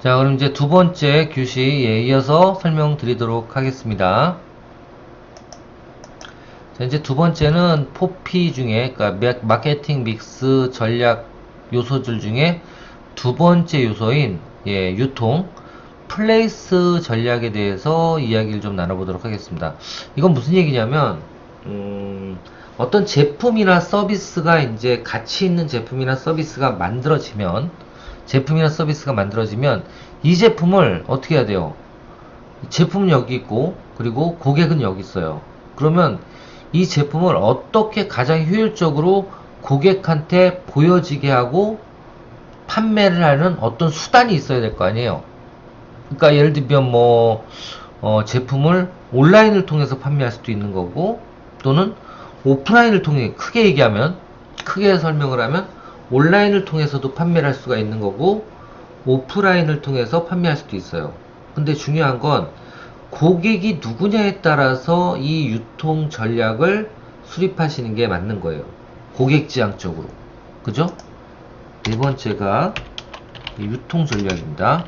자, 그럼 이제 두 번째 규시에 이어서 설명드리도록 하겠습니다. 자, 이제 두 번째는 포피 중에, 그러니까 마케팅 믹스 전략 요소들 중에 두 번째 요소인, 유통, 플레이스 전략에 대해서 이야기를 좀 나눠보도록 하겠습니다. 이건 무슨 얘기냐면, 어떤 제품이나 서비스가 이제 가치 있는 제품이나 서비스가 만들어지면, 이 제품을 어떻게 해야 돼요? 제품은 여기 있고, 그리고 고객은 여기 있어요. 그러면 이 제품을 어떻게 가장 효율적으로 고객한테 보여지게 하고 판매를 하는 어떤 수단이 있어야 될 거 아니에요. 그러니까 예를 들면 제품을 온라인을 통해서 판매할 수도 있는 거고, 또는 오프라인을 통해, 크게 설명을 하면 온라인을 통해서도 판매를 할 수가 있는 거고, 오프라인을 통해서 판매할 수도 있어요. 근데 중요한 건 고객이 누구냐에 따라서 이 유통 전략을 수립하시는 게 맞는 거예요. 고객 지향적으로. 그죠? 네 번째가 유통 전략입니다.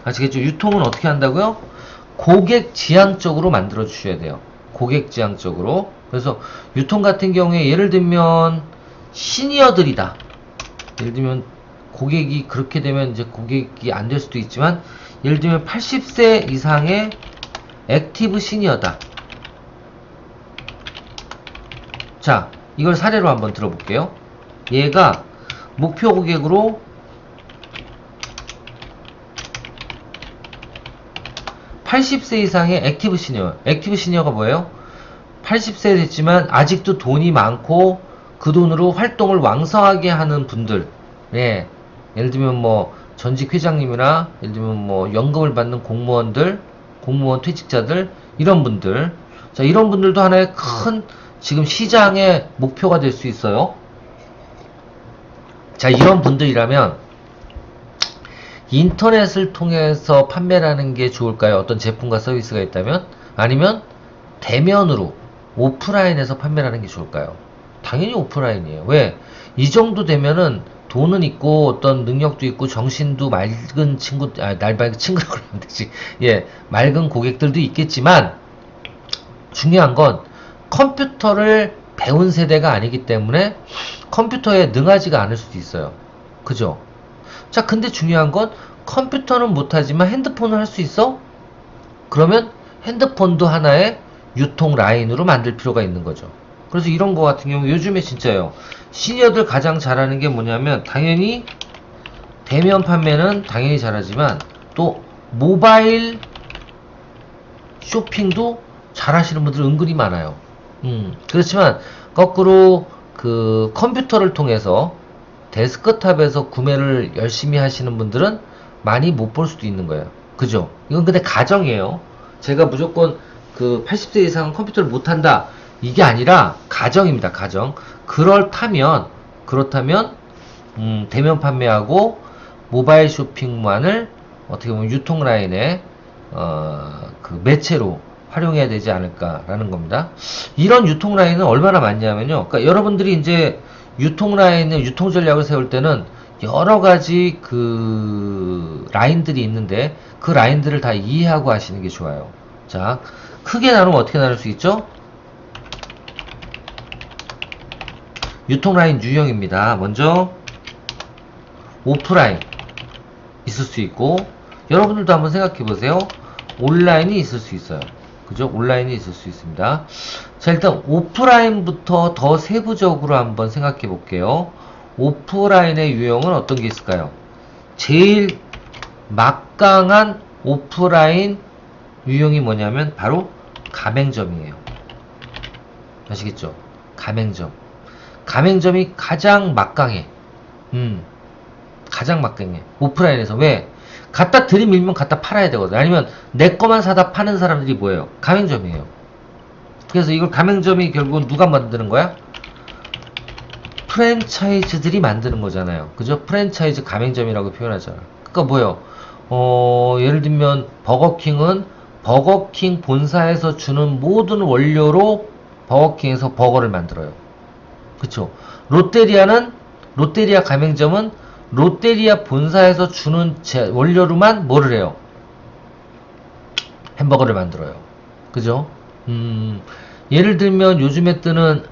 아시겠죠? 유통은 어떻게 한다고요? 고객 지향적으로 만들어 주셔야 돼요. 고객 지향적으로. 그래서 유통 같은 경우에 예를 들면 시니어들이다. 예를 들면 고객이 그렇게 되면 이제 고객이 안 될 수도 있지만, 예를 들면 80세 이상의 액티브 시니어다. 자, 이걸 사례로 한번 들어볼게요. 얘가 목표 고객으로 80세 이상의 액티브 시니어가 뭐예요? 80세 됐지만 아직도 돈이 많고 그 돈으로 활동을 왕성하게 하는 분들. 예. 예를 들면 전직 회장님이나 예를 들면 연금을 받는 공무원 퇴직자들, 이런 분들. 자, 이런 분들도 하나의 큰 지금 시장의 목표가 될 수 있어요. 자, 이런 분들이라면 인터넷을 통해서 판매를 하는 게 좋을까요? 어떤 제품과 서비스가 있다면? 아니면 대면으로 오프라인에서 판매를 하는 게 좋을까요? 당연히 오프라인이에요. 왜? 이 정도 되면은 돈은 있고 어떤 능력도 있고 정신도 맑은 맑은 친구라고 하면 되지. 맑은 고객들도 있겠지만, 중요한 건 컴퓨터를 배운 세대가 아니기 때문에 컴퓨터에 능하지가 않을 수도 있어요. 그죠? 자, 근데 중요한 건 컴퓨터는 못하지만 핸드폰을 할 수 있어? 그러면 핸드폰도 하나의 유통 라인으로 만들 필요가 있는 거죠. 그래서 이런 거 같은 경우 요즘에 진짜요. 시니어들 가장 잘하는 게 뭐냐면, 당연히 대면 판매는 당연히 잘하지만 또 모바일 쇼핑도 잘하시는 분들 은근히 많아요. 그렇지만 거꾸로 그 컴퓨터를 통해서 데스크탑에서 구매를 열심히 하시는 분들은 많이 못 볼 수도 있는 거예요. 그죠? 이건 근데 가정이에요. 제가 무조건 그 80세 이상은 컴퓨터를 못한다, 이게 아니라 가정입니다. 가정. 그렇다면 대면 판매하고 모바일 쇼핑만을 어떻게 보면 유통 라인의 그 매체로 활용해야 되지 않을까라는 겁니다. 이런 유통 라인은 얼마나 많냐면요. 그러니까 여러분들이 이제 유통 전략을 세울 때는 여러 가지 그 라인들이 있는데, 그 라인들을 다 이해하고 하시는 게 좋아요. 자, 크게 나누면 어떻게 나눌 수 있죠? 유통 라인 유형입니다. 먼저 오프라인 있을 수 있고, 여러분들도 한번 생각해 보세요. 온라인이 있을 수 있어요. 그죠? 온라인이 있을 수 있습니다. 자, 일단 오프라인부터 더 세부적으로 한번 생각해 볼게요. 오프라인의 유형은 어떤 게 있을까요? 제일 막강한 오프라인 유형이 뭐냐면 바로 가맹점이에요. 아시겠죠? 가맹점이 가장 막강해. 가장 막강해. 오프라인에서. 왜? 갖다 들이밀면 갖다 팔아야 되거든. 아니면 내 거만 사다 파는 사람들이 뭐예요? 가맹점이에요. 그래서 이걸 가맹점이 결국은 누가 만드는 거야? 프랜차이즈들이 만드는 거잖아요. 그죠? 프랜차이즈 가맹점이라고 표현하잖아. 그러니까 뭐예요? 예를 들면 버거킹은 버거킹 본사에서 주는 모든 원료로 버거킹에서 버거를 만들어요. 그쵸? 롯데리아는 롯데리아 가맹점은 롯데리아 본사에서 주는 원료로만 뭐를 해요? 햄버거를 만들어요. 그죠? 예를 들면 요즘에 뜨는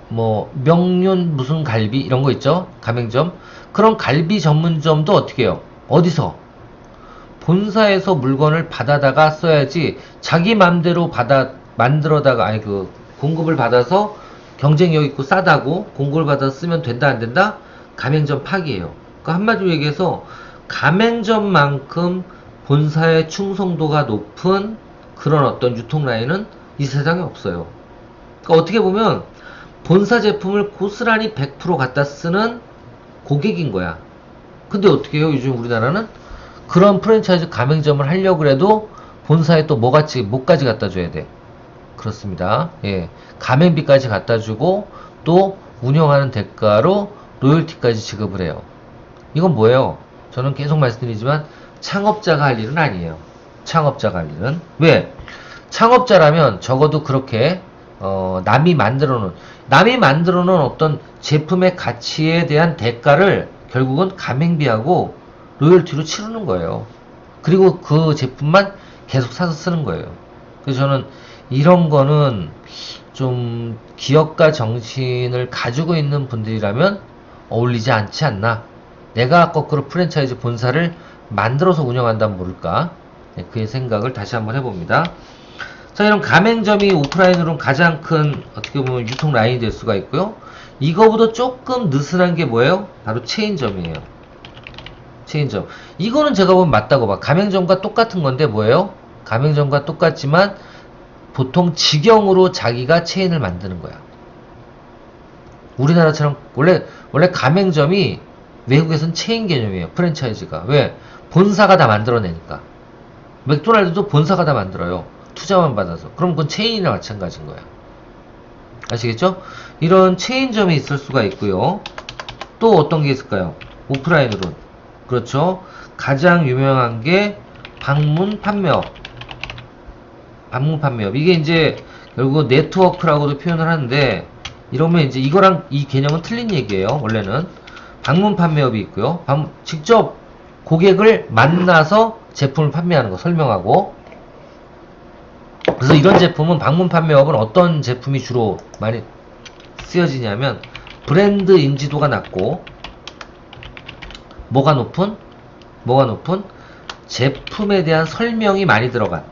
뭐 명륜 무슨 갈비 이런 거 있죠? 가맹점. 그런 갈비 전문점도 어떻게 해요? 어디서? 본사에서 물건을 받아다가 써야지 자기 맘대로 만들어다가 아니 그 공급을 받아서 경쟁력 있고 싸다고 공급을 받아서 쓰면 된다 안 된다? 가맹점 파기예요. 그러니까 한마디로 얘기해서 가맹점만큼 본사의 충성도가 높은 그런 어떤 유통 라인은 이 세상에 없어요. 그러니까 어떻게 보면 본사 제품을 고스란히 100% 갖다 쓰는 고객인 거야. 근데 어떻게 해요? 요즘 우리나라는 그런 프랜차이즈 가맹점을 하려고 해도 본사에 또 뭐까지 갖다 줘야 돼. 그렇습니다. 예. 가맹비까지 갖다 주고 또 운영하는 대가로 로열티까지 지급을 해요. 이건 뭐예요? 저는 계속 말씀드리지만 창업자가 할 일은 아니에요. 창업자가 할 일은. 왜? 창업자라면 적어도 그렇게 남이 만들어 놓은 어떤 제품의 가치에 대한 대가를 결국은 가맹비하고 로열티로 치르는 거예요. 그리고 그 제품만 계속 사서 쓰는 거예요. 그래서 저는 이런 거는 좀 기업가 정신을 가지고 있는 분들이라면 어울리지 않지 않나. 내가 거꾸로 프랜차이즈 본사를 만들어서 운영한다면 모를까. 네, 그의 생각을 다시 한번 해봅니다. 자, 이런 가맹점이 오프라인으로는 가장 큰 어떻게 보면 유통 라인이 될 수가 있고요. 이거보다 조금 느슨한 게 뭐예요? 바로 체인점이에요. 체인점. 이거는 제가 보면 맞다고 봐. 가맹점과 똑같은 건데 뭐예요? 가맹점과 똑같지만 보통 직영으로 자기가 체인을 만드는 거야. 우리나라처럼 원래 가맹점이 외국에선 체인 개념이에요. 프랜차이즈가. 왜? 본사가 다 만들어내니까. 맥도날드도 본사가 다 만들어요. 투자만 받아서. 그럼 그건 체인이나 마찬가지인 거야. 아시겠죠? 이런 체인점이 있을 수가 있고요. 또 어떤 게 있을까요? 오프라인으로. 그렇죠. 가장 유명한 게 방문 판매업. 방문 판매업. 이게 이제 결국 네트워크라고도 표현을 하는데 이러면 이제 이거랑 이 개념은 틀린 얘기예요. 원래는 방문 판매업이 있고요. 직접 고객을 만나서 제품을 판매하는 거 설명하고. 그래서 이런 제품은 방문 판매업은 어떤 제품이 주로 많이 쓰여지냐면 브랜드 인지도가 낮고 뭐가 높은 제품에 대한 설명이 많이 들어간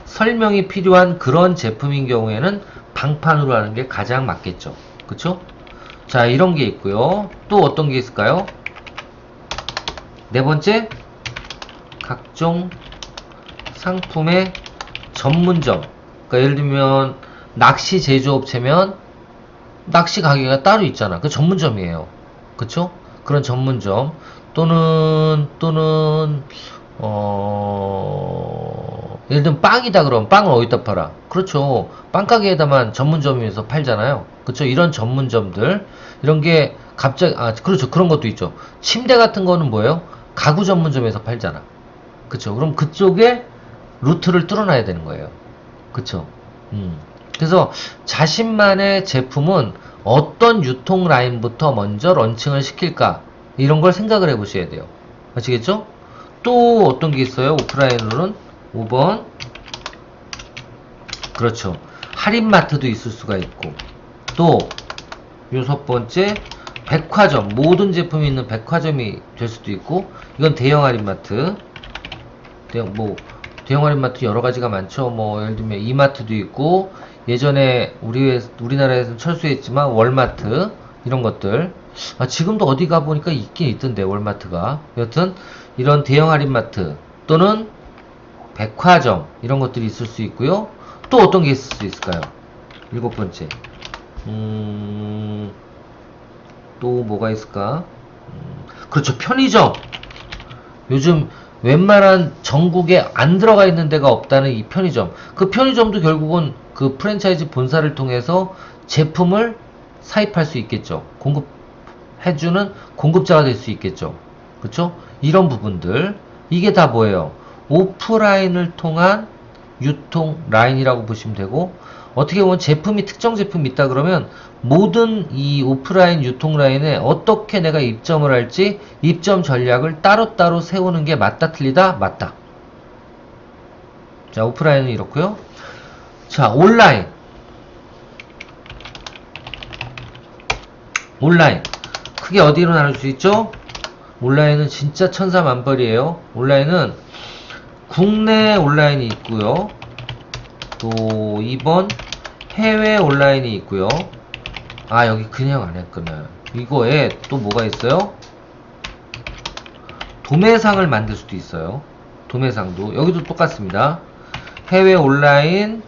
설명이 필요한 그런 제품인 경우에는 방판으로 하는 게 가장 맞겠죠. 그쵸? 자, 이런 게 있고요. 또 어떤 게 있을까요? 네 번째, 각종 상품의 전문점. 그러니까 예를 들면 낚시 제조업체면 낚시 가게가 따로 있잖아. 그 전문점이에요. 그쵸? 그런 전문점 또는 예를 들면 빵이다 그러면 빵을 어디다 팔아? 그렇죠. 빵가게에다만 전문점에서 팔잖아요. 그렇죠. 이런 전문점들 이런 게 갑자기 그렇죠. 그런 것도 있죠. 침대 같은 거는 뭐예요? 가구 전문점에서 팔잖아. 그렇죠. 그럼 그쪽에 루트를 뚫어놔야 되는 거예요. 그렇죠. 그래서 자신만의 제품은 어떤 유통 라인부터 먼저 런칭을 시킬까 이런 걸 생각을 해보셔야 돼요. 아시겠죠? 또 어떤 게 있어요? 오프라인으로는 5번 그렇죠. 할인마트도 있을 수가 있고 또 6번째 백화점 모든 제품이 있는 백화점이 될 수도 있고 이건 대형 할인마트 대형 할인마트 여러 가지가 많죠. 뭐 예를 들면 이마트도 있고 예전에 우리나라에서는 철수했지만 월마트 이런 것들 지금도 어디 가보니까 있긴 있던데 월마트가 여튼 이런 대형 할인마트 또는 백화점 이런 것들이 있을 수 있고요. 또 어떤 게 있을 수 있을까요? 7번째 또 뭐가 있을까? 그렇죠. 편의점. 요즘 웬만한 전국에 안 들어가 있는 데가 없다는 이 편의점. 그 편의점도 결국은 그 프랜차이즈 본사를 통해서 제품을 사입할 수 있겠죠. 공급해주는 공급자가 될 수 있겠죠. 그렇죠? 이런 부분들. 이게 다 뭐예요? 오프라인을 통한 유통 라인이라고 보시면 되고, 어떻게 보면 제품이 특정 제품이 있다 그러면 모든 이 오프라인 유통 라인에 어떻게 내가 입점을 할지 입점 전략을 따로따로 세우는 게 맞다 틀리다? 맞다. 자, 오프라인은 이렇고요. 자, 온라인. 크게 어디로 나눌 수 있죠? 온라인은 진짜 천사만벌이에요. 온라인은 국내 온라인이 있고요. 또 2번 해외 온라인이 있고요. 아, 여기 그냥 안 했구나. 이거에 또 뭐가 있어요? 도매상을 만들 수도 있어요. 도매상도 여기도 똑같습니다. 해외 온라인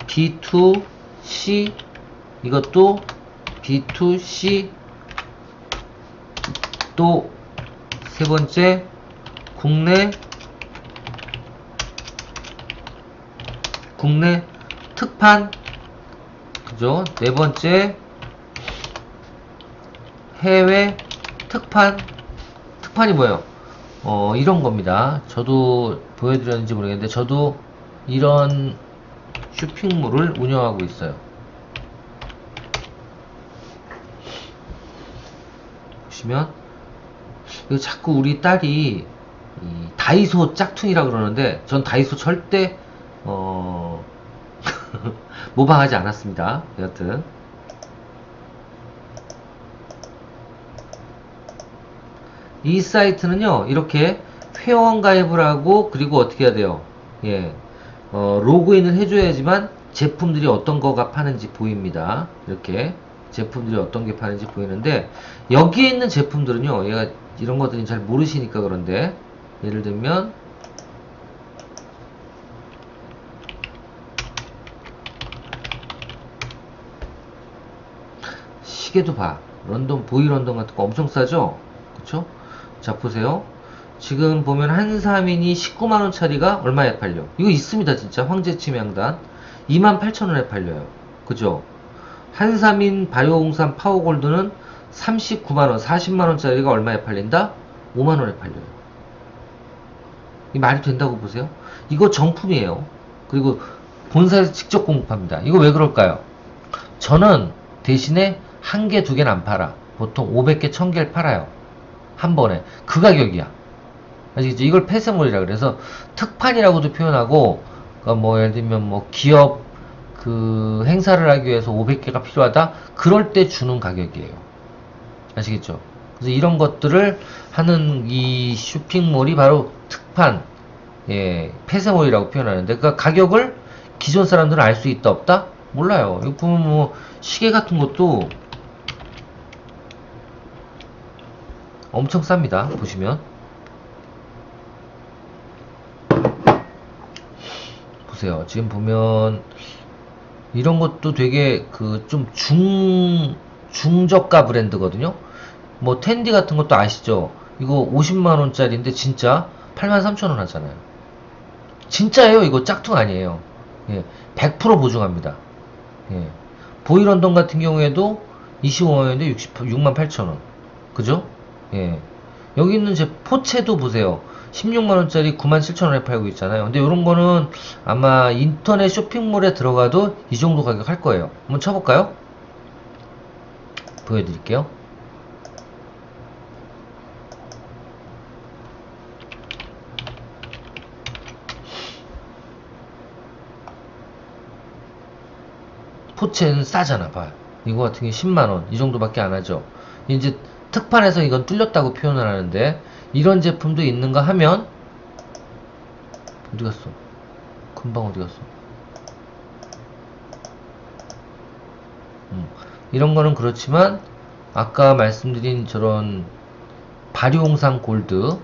B2C, 이것도 B2C, 또 세 번째 국내 특판, 그죠? 네 번째 해외 특판이 뭐예요? 이런 겁니다. 저도 보여드렸는지 모르겠는데 저도 이런 쇼핑몰을 운영하고 있어요. 보시면 이거 자꾸 우리 딸이 이 다이소 짝퉁이라 그러는데 전 다이소 절대 모방하지 않았습니다. 여하튼 이 사이트는요, 이렇게 회원 가입을 하고, 그리고 어떻게 해야 돼요? 예, 로그인을 해줘야지만 제품들이 어떤 거가 파는지 보입니다. 이렇게 제품들이 어떤 게 파는지 보이는데, 여기에 있는 제품들은요, 얘가 이런 것들이 잘 모르시니까 그런데, 예를 들면 시계도 봐. 보이 런던 같은 거 엄청 싸죠? 그쵸? 자, 보세요. 지금 보면 한사민이 19만원짜리가 얼마에 팔려? 이거 있습니다, 진짜. 황제치명단 28,000원에 팔려요. 그죠? 한사민 바이오홍삼 파워골드는 39만원, 40만원짜리가 얼마에 팔린다? 5만원에 팔려요. 이 말이 된다고 보세요? 이거 정품이에요. 그리고 본사에서 직접 공급합니다. 이거 왜 그럴까요? 저는 대신에 한 개, 두 개는 안 팔아. 보통 500개, 1000개를 팔아요. 한 번에. 그 가격이야. 아시겠죠? 이걸 폐쇄몰이라 그래서 특판이라고도 표현하고, 그러니까 뭐 예를 들면 뭐 기업 그 행사를 하기 위해서 500개가 필요하다? 그럴 때 주는 가격이에요. 아시겠죠? 그래서 이런 것들을 하는 이 쇼핑몰이 바로 특판, 예, 폐쇄몰이라고 표현하는데, 그 가격을 기존 사람들은 알 수 있다 없다? 몰라요. 이거 보면 뭐 시계 같은 것도 엄청 쌉니다. 보시면 보세요. 지금 보면 이런 것도 되게 그 좀 중저가 브랜드거든요. 뭐 텐디 같은 것도 아시죠? 이거 50만원짜리인데 진짜 83,000원 하잖아요. 진짜예요. 이거 짝퉁 아니에요. 예, 100% 보증합니다. 예. 보이런던 같은 경우에도 25만원인데 68,000원. 그죠? 예. 여기 있는 제 포체도 보세요. 16만원짜리 97,000원에 팔고 있잖아요. 근데 이런 거는 아마 인터넷 쇼핑몰에 들어가도 이 정도 가격 할 거예요. 한번 쳐볼까요? 보여드릴게요. 포체는 싸잖아, 봐. 이거 같은 게 10만원. 이 정도밖에 안 하죠. 이제 특판에서 이건 뚫렸다고 표현을 하는데, 이런 제품도 있는가 하면, 어디 갔어? 금방 어디 갔어? 이런 거는 그렇지만, 아까 말씀드린 저런 발효홍삼 골드,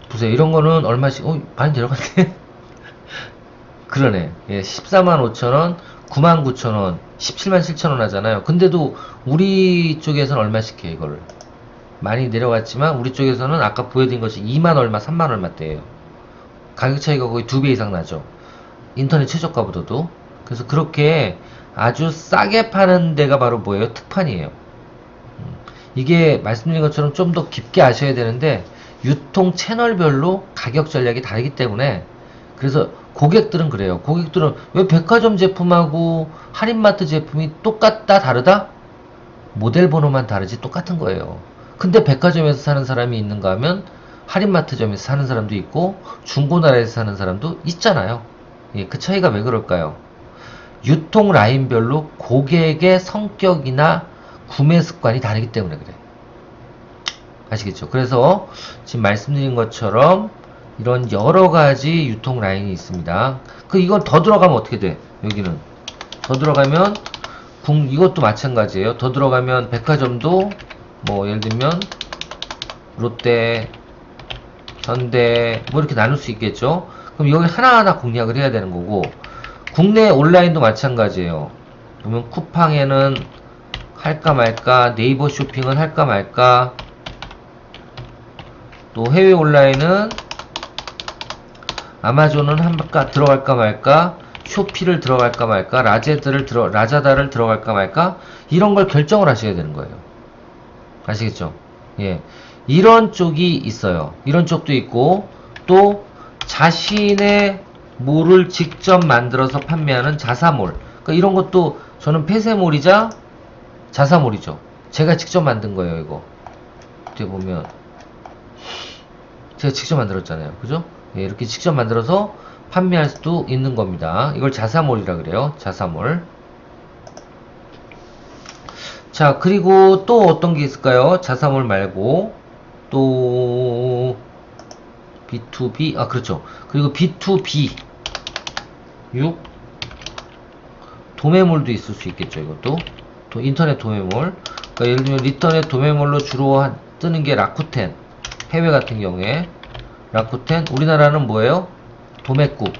보세요. 이런 거는 얼마씩, 많이 내려갔네. 그러네. 예, 145,000원, 99,000원, 177,000원 하잖아요. 근데도 우리 쪽에서는 얼마씩 해, 이거를. 많이 내려갔지만, 우리 쪽에서는 아까 보여드린 것이 2만 얼마, 3만 얼마대예요. 가격 차이가 거의 2배 이상 나죠. 인터넷 최저가보다도. 그래서 그렇게 아주 싸게 파는 데가 바로 뭐예요? 특판이에요. 이게 말씀드린 것처럼 좀 더 깊게 아셔야 되는데 유통 채널별로 가격 전략이 다르기 때문에 그래서 고객들은 그래요. 고객들은 왜 백화점 제품하고 할인마트 제품이 똑같다 다르다? 모델 번호만 다르지 똑같은 거예요. 근데 백화점에서 사는 사람이 있는가 하면 할인마트점에서 사는 사람도 있고 중고나라에서 사는 사람도 있잖아요. 예, 그 차이가 왜 그럴까요? 유통 라인별로 고객의 성격이나 구매 습관이 다르기 때문에 그래. 아시겠죠? 그래서 지금 말씀드린 것처럼 이런 여러 가지 유통 라인이 있습니다. 이건 더 들어가면 어떻게 돼? 여기는 더 들어가면 이것도 마찬가지예요. 더 들어가면 백화점도 뭐 예를 들면 롯데, 현대 뭐 이렇게 나눌 수 있겠죠. 그럼 여기 하나하나 공략을 해야 되는 거고 국내 온라인도 마찬가지예요. 그러면 쿠팡에는 할까 말까, 네이버 쇼핑은 할까 말까, 또 해외 온라인은 아마존은 들어갈까 말까, 쇼피를 들어갈까 말까, 라자다를 들어갈까 말까, 이런 걸 결정을 하셔야 되는 거예요. 아시겠죠? 예. 이런 쪽이 있어요. 이런 쪽도 있고, 또 자신의 몰을 직접 만들어서 판매하는 자사몰. 그러니까 이런 것도 저는 폐쇄몰이자 자사몰이죠. 제가 직접 만든 거예요, 이거. 어떻게 보면 제가 직접 만들었잖아요. 그죠? 예, 이렇게 직접 만들어서 판매할 수도 있는 겁니다. 이걸 자사몰이라 그래요. 자사몰. 자, 그리고 또 어떤 게 있을까요? 자사몰 말고 또 B2B, 그렇죠. 그리고 B2B 6 도매몰도 있을 수 있겠죠. 이것도 또 인터넷 도매몰. 그러니까 예를 들면 인터넷 도매몰로 주로 뜨는 게 라쿠텐. 해외 같은 경우에 라쿠텐, 우리나라는 뭐예요? 도매국.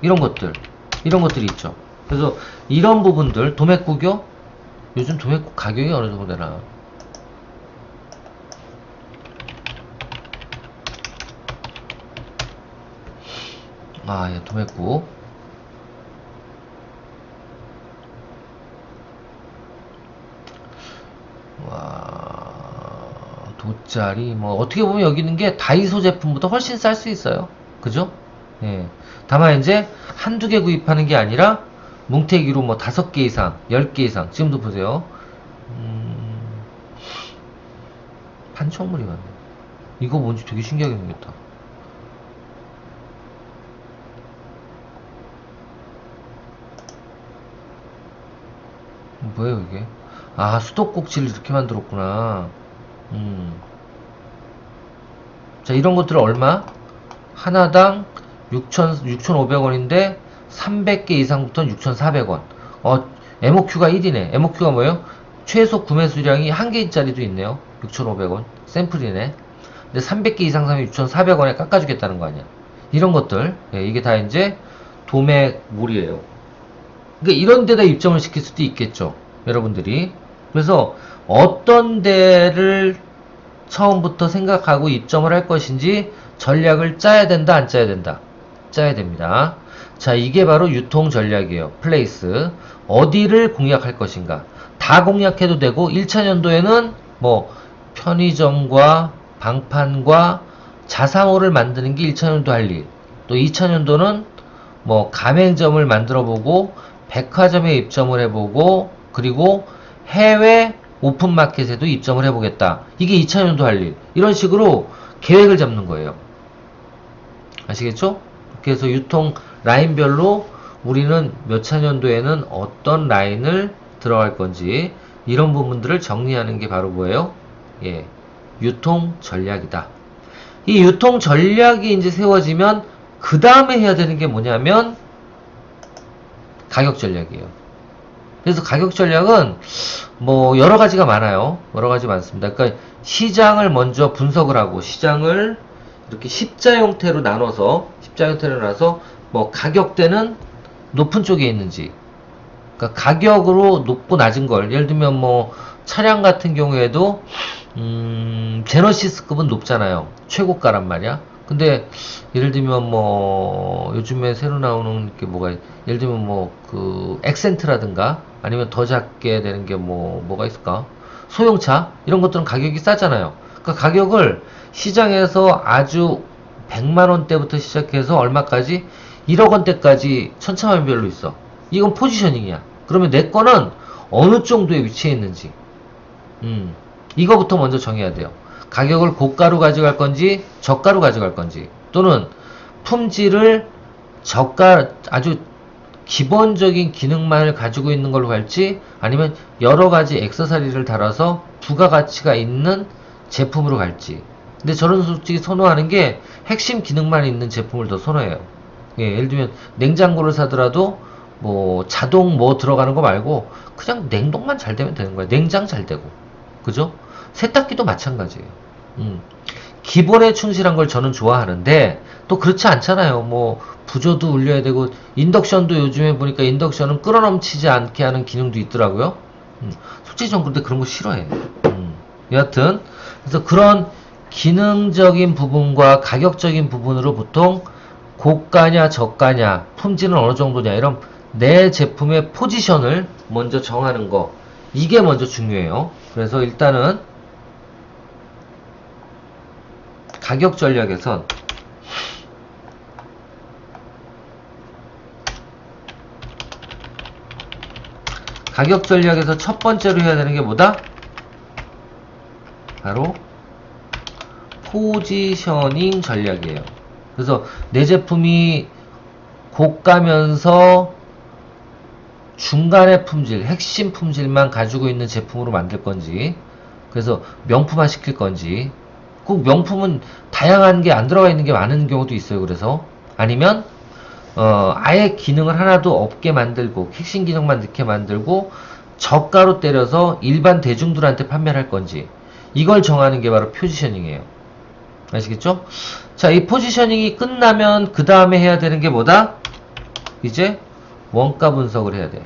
이런 것들이 있죠. 그래서 이런 부분들, 도매국이요? 요즘 도매국 가격이 어느 정도 되나? 예, 도매국. 돗자리, 뭐, 어떻게 보면 여기 있는 게 다이소 제품보다 훨씬 쌀 수 있어요. 그죠? 예. 다만 이제 한두 개 구입하는 게 아니라 뭉태기로 뭐 5개 이상, 10개 이상. 지금도 보세요. 판촉물이 많네. 이거 뭔지 되게 신기하게 생겼다. 뭐예요, 이게? 수도꼭지를 이렇게 만들었구나. 자, 이런 것들은 얼마? 하나당 6,500원인데 300개 이상부터는 6,400원. MOQ가 1이네. MOQ가 뭐예요? 최소 구매 수량이 1개짜리도 있네요. 6,500원. 샘플이네. 근데 300개 이상 사면 6,400원에 깎아주겠다는 거 아니야. 이런 것들. 예, 이게 다 이제 도매물이에요. 그러니까 이런 데다 입점을 시킬 수도 있겠죠. 여러분들이. 그래서 어떤 데를 처음부터 생각하고 입점을 할 것인지 전략을 짜야 된다, 안 짜야 된다? 짜야 됩니다. 자, 이게 바로 유통 전략이에요. 플레이스. 어디를 공략할 것인가? 다 공략해도 되고 1차 년도에는 뭐 편의점과 방판과 자사몰을 만드는 게 1차 년도 할 일. 또 2차 년도는 뭐 가맹점을 만들어 보고 백화점에 입점을 해보고 그리고 해외 오픈마켓에도 입점을 해보겠다. 이게 2차 년도 할 일. 이런 식으로 계획을 잡는 거예요. 아시겠죠? 그래서 유통 라인별로 우리는 몇 차 년도에는 어떤 라인을 들어갈 건지 이런 부분들을 정리하는 게 바로 뭐예요? 예, 유통 전략이다. 이 유통 전략이 이제 세워지면 그 다음에 해야 되는 게 뭐냐면 가격 전략이에요. 그래서 가격 전략은 뭐 여러 가지가 많아요. 여러 가지 많습니다. 그러니까 시장을 먼저 분석을 하고 시장을 이렇게 십자 형태로 나눠서 뭐 가격대는 높은 쪽에 있는지, 그러니까 가격으로 높고 낮은 걸 예를 들면 뭐 차량 같은 경우에도 제너시스급은 높잖아요. 최고가란 말이야. 근데 예를 들면 뭐 요즘에 새로 나오는 게 뭐가 예를 들면 뭐 그 액센트라든가 아니면 더 작게 되는 게 뭐가 있을까? 소형차 이런 것들은 가격이 싸잖아요. 그러니까 가격을 시장에서 아주 100만 원대부터 시작해서 얼마까지 1억 원대까지 천차만별로 있어. 이건 포지셔닝이야. 그러면 내 거는 어느 정도에 위치해 있는지 이거부터 먼저 정해야 돼요. 가격을 고가로 가져갈 건지 저가로 가져갈 건지 또는 품질을 저가 아주 기본적인 기능만을 가지고 있는 걸로 갈지 아니면 여러 가지 액세서리를 달아서 부가가치가 있는 제품으로 갈지. 근데 저는 솔직히 선호하는 게 핵심 기능만 있는 제품을 더 선호해요. 예, 예를 들면 냉장고를 사더라도 뭐 자동 뭐 들어가는 거 말고 그냥 냉동만 잘 되면 되는 거야. 냉장 잘 되고. 그죠? 세탁기도 마찬가지예요. 기본에 충실한 걸 저는 좋아하는데 또 그렇지 않잖아요. 뭐 부조도 울려야 되고 인덕션도 요즘에 보니까 인덕션은 끌어넘치지 않게 하는 기능도 있더라고요. 솔직히 전 근데 그런 거 싫어해. 여하튼 그래서 그런 기능적인 부분과 가격적인 부분으로 보통 고가냐 저가냐 품질은 어느 정도냐 이런 내 제품의 포지션을 먼저 정하는 거 이게 먼저 중요해요. 그래서 일단은 가격 전략에선 가격 전략에서 첫 번째로 해야 되는 게 뭐다? 바로 포지셔닝 전략이에요. 그래서 내 제품이 고가면서 중간의 품질, 핵심 품질만 가지고 있는 제품으로 만들 건지, 그래서 명품화 시킬 건지, 꼭 명품은 다양한 게 안 들어가 있는 게 많은 경우도 있어요. 그래서 아니면 아예 기능을 하나도 없게 만들고 핵심 기능만 넣게 만들고 저가로 때려서 일반 대중들한테 판매를 할 건지 이걸 정하는 게 바로 포지셔닝이에요. 아시겠죠? 자, 이 포지셔닝이 끝나면 그 다음에 해야 되는 게 뭐다? 이제 원가 분석을 해야 돼.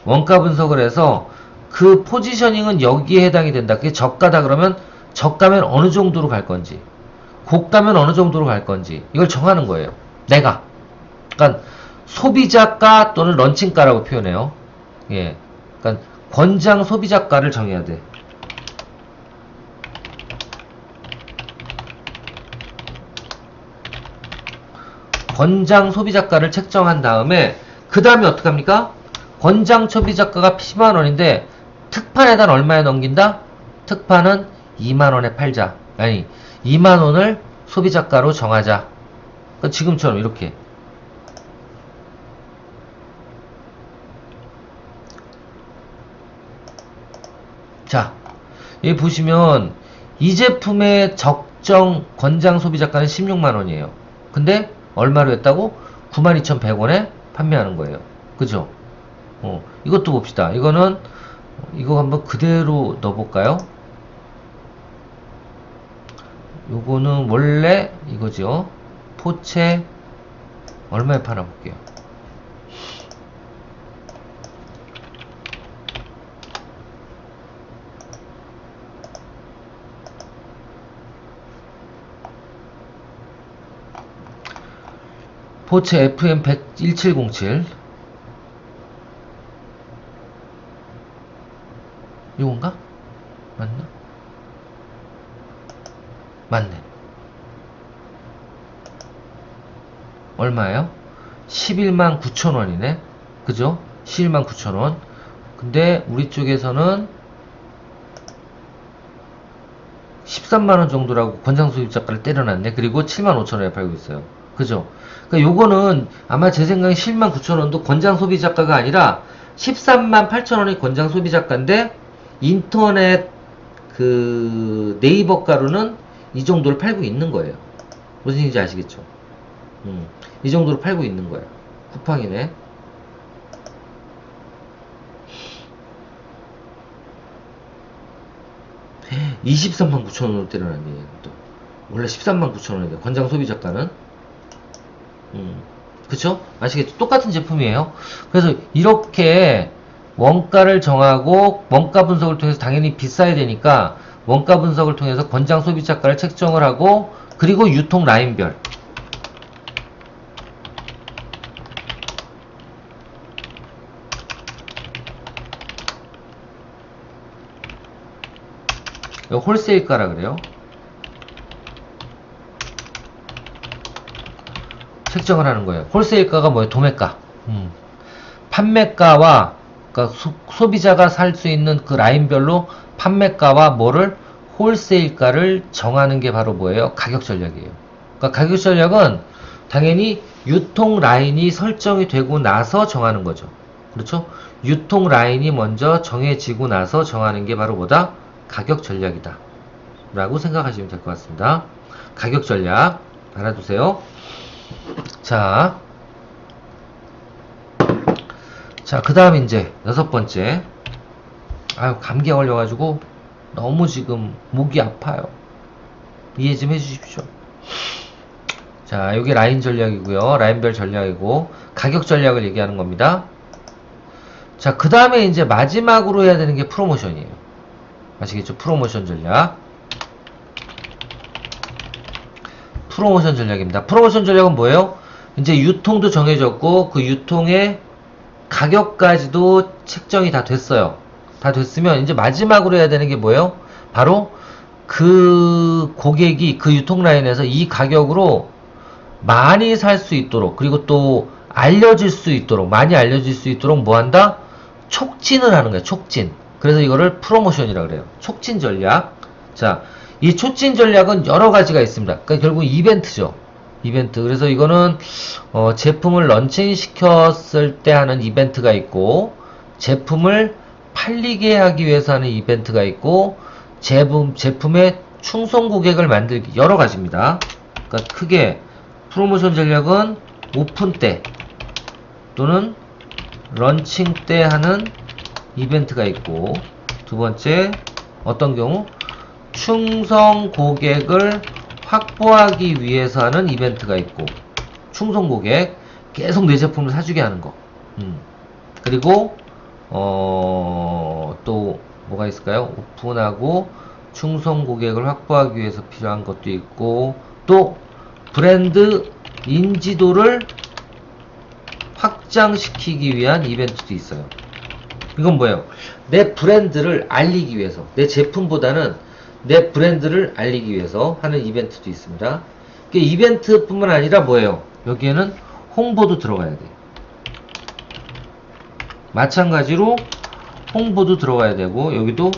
원가 분석을 해서 그 포지셔닝은 여기에 해당이 된다. 그게 저가다 그러면 저가면 어느 정도로 갈 건지 고가면 어느 정도로 갈 건지 이걸 정하는 거예요. 내가. 그러니까 소비자가 또는 런칭가라고 표현해요. 예. 그러니까 권장 소비자가를 정해야 돼. 권장 소비자가를 책정한 다음에 그 다음에 어떻게 합니까? 권장 소비자가가 10만원인데 특판에다 얼마에 넘긴다? 특판은 2만원에 팔자. 아니 2만원을 소비자가로 정하자. 그러니까 지금처럼 이렇게 자 여기 보시면 이 제품의 적정 권장 소비자가는 16만원이에요. 근데 얼마로 했다고? 92,100원에 판매하는 거예요. 그죠? 이것도 봅시다. 이거는 이거 한번 그대로 넣어볼까요? 요거는 원래 이거죠. 포체 얼마에 파나 볼게요. 포체 FM 1707 이건가? 맞나? 맞네. 얼마예요? 11만 9천원이네. 그죠? 11만 9천원. 근데 우리 쪽에서는 13만원 정도라고 권장소비자가를 때려놨네. 그리고 7만 5천원에 팔고 있어요. 그죠? 그러니까 요거는 아마 제 생각에 11만 9천원도 권장소비자가가 아니라 13만 8천원이 권장소비자가인데 인터넷 그 네이버 가루는 이 정도를 팔고 있는 거예요. 무슨 얘기인지 아시겠죠? 이 정도로 팔고 있는 거예요. 쿠팡이네. 에 23만 9천원으로 때려놨네. 또 원래 13만 9천원인데 권장 소비자가는 그쵸? 아시겠죠? 똑같은 제품이에요. 그래서 이렇게 원가를 정하고 원가 분석을 통해서 당연히 비싸야 되니까 원가 분석을 통해서 권장 소비자가를 책정을 하고, 그리고 유통 라인별. 이거 홀세일가라 그래요. 책정을 하는 거예요. 홀세일가가 뭐예요? 도매가. 판매가와, 그러니까 소비자가 살 수 있는 그 라인별로 판매가와 뭐를 홀세일가를 정하는 게 바로 뭐예요? 가격 전략이에요. 그러니까 가격 전략은 당연히 유통 라인이 설정이 되고 나서 정하는 거죠. 그렇죠? 유통 라인이 먼저 정해지고 나서 정하는 게 바로 뭐다? 가격 전략이다 라고 생각하시면 될 것 같습니다. 가격 전략 알아두세요. 자, 그 다음에 이제 6번째. 아유, 감기에 걸려가지고 너무 지금 목이 아파요. 이해 좀 해주십시오. 자, 여기 라인 전략이고요. 라인별 전략이고, 가격 전략을 얘기하는 겁니다. 자, 그 다음에 이제 마지막으로 해야 되는 게 프로모션이에요. 아시겠죠? 프로모션 전략. 프로모션 전략입니다. 프로모션 전략은 뭐예요? 이제 유통도 정해졌고, 그 유통의 가격까지도 책정이 다 됐어요. 다 됐으면 이제 마지막으로 해야 되는 게 뭐예요? 바로 그 고객이 그 유통 라인에서 이 가격으로 많이 살 수 있도록, 그리고 또 알려질 수 있도록, 많이 알려질 수 있도록 뭐 한다? 촉진을 하는 거예요. 촉진. 그래서 이거를 프로모션이라고 그래요. 촉진 전략. 자, 이 촉진 전략은 여러 가지가 있습니다. 그러니까 결국 이벤트죠. 이벤트. 그래서 이거는 제품을 런칭 시켰을 때 하는 이벤트가 있고, 제품을 팔리게 하기 위해서 하는 이벤트가 있고, 제품의 충성 고객을 만들기, 여러 가지입니다. 그러니까 크게 프로모션 전략은 오픈 때 또는 런칭 때 하는 이벤트가 있고, 두 번째 어떤 경우 충성 고객을 확보하기 위해서 하는 이벤트가 있고, 충성 고객 계속 내 제품을 사주게 하는 거. 그리고 또 뭐가 있을까요? 오픈하고 충성 고객을 확보하기 위해서 필요한 것도 있고, 또 브랜드 인지도를 확장시키기 위한 이벤트도 있어요. 이건 뭐예요? 내 브랜드를 알리기 위해서, 내 제품보다는 내 브랜드를 알리기 위해서 하는 이벤트도 있습니다. 이벤트뿐만 아니라 뭐예요? 여기에는 홍보도 들어가야 돼요. 마찬가지로 홍보도 들어가야 되고, 여기도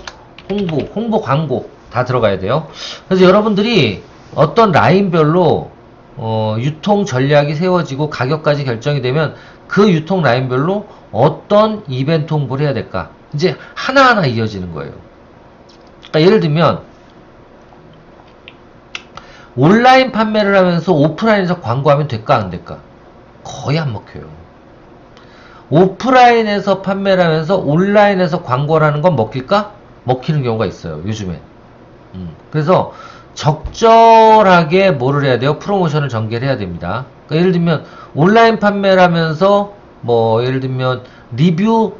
홍보 광고 다 들어가야 돼요. 그래서 여러분들이 어떤 라인별로 유통 전략이 세워지고 가격까지 결정이 되면 그 유통 라인별로 어떤 이벤트 홍보를 해야 될까? 이제 하나하나 이어지는 거예요. 그러니까 예를 들면 온라인 판매를 하면서 오프라인에서 광고하면 될까 안 될까? 거의 안 먹혀요. 오프라인에서 판매를 하면서 온라인에서 광고를 하는 건 먹힐까? 먹히는 경우가 있어요, 요즘에. 그래서 적절하게 뭐를 해야 돼요? 프로모션을 전개를 해야 됩니다. 그러니까 예를 들면 온라인 판매를 하면서 뭐 예를 들면 리뷰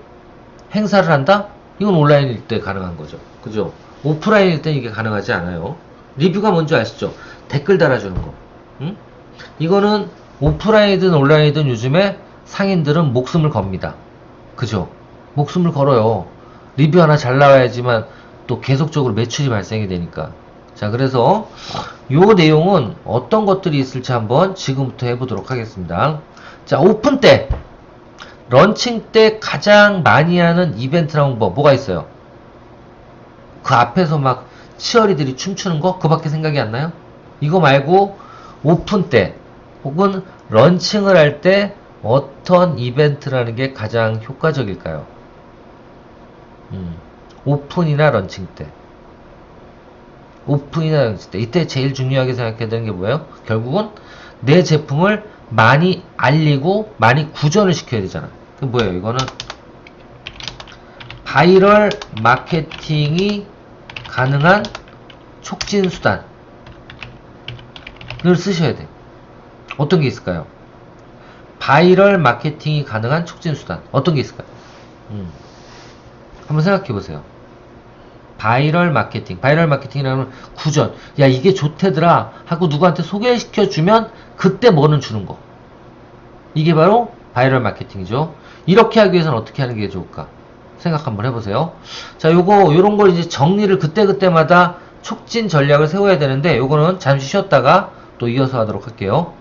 행사를 한다? 이건 온라인일 때 가능한 거죠. 그죠? 오프라인일 때 이게 가능하지 않아요. 리뷰가 뭔지 아시죠? 댓글 달아주는 거. 이거는 오프라인이든 온라인이든 요즘에 상인들은 목숨을 겁니다. 그죠? 목숨을 걸어요. 리뷰 하나 잘 나와야지만 또 계속적으로 매출이 발생이 되니까. 자, 그래서 요 내용은 어떤 것들이 있을지 한번 지금부터 해보도록 하겠습니다. 자, 오픈 때, 런칭 때 가장 많이 하는 이벤트나 홍보 뭐가 있어요? 그 앞에서 막 치어리들이 춤추는 거? 그밖에 생각이 안 나요? 이거 말고 오픈 때 혹은 런칭을 할 때 어떤 이벤트라는 게 가장 효과적일까요? 오픈이나 런칭 때. 오픈이나 런칭 때. 이때 제일 중요하게 생각해야 되는 게 뭐예요? 결국은 내 제품을 많이 알리고 많이 구전을 시켜야 되잖아. 그 뭐예요? 이거는 바이럴 마케팅이 가능한 촉진 수단을 쓰셔야 돼. 어떤 게 있을까요? 바이럴 마케팅이 가능한 촉진 수단. 어떤 게 있을까요? 한번 생각해 보세요. 바이럴 마케팅. 바이럴 마케팅이라는 구전. 야, 이게 좋대더라 하고 누구한테 소개시켜주면 그때 뭐는 주는 거. 이게 바로 바이럴 마케팅이죠. 이렇게 하기 위해서는 어떻게 하는 게 좋을까? 생각 한번 해보세요. 자, 요런 걸 이제 정리를 그때그때마다 촉진 전략을 세워야 되는데, 요거는 잠시 쉬었다가 또 이어서 하도록 할게요.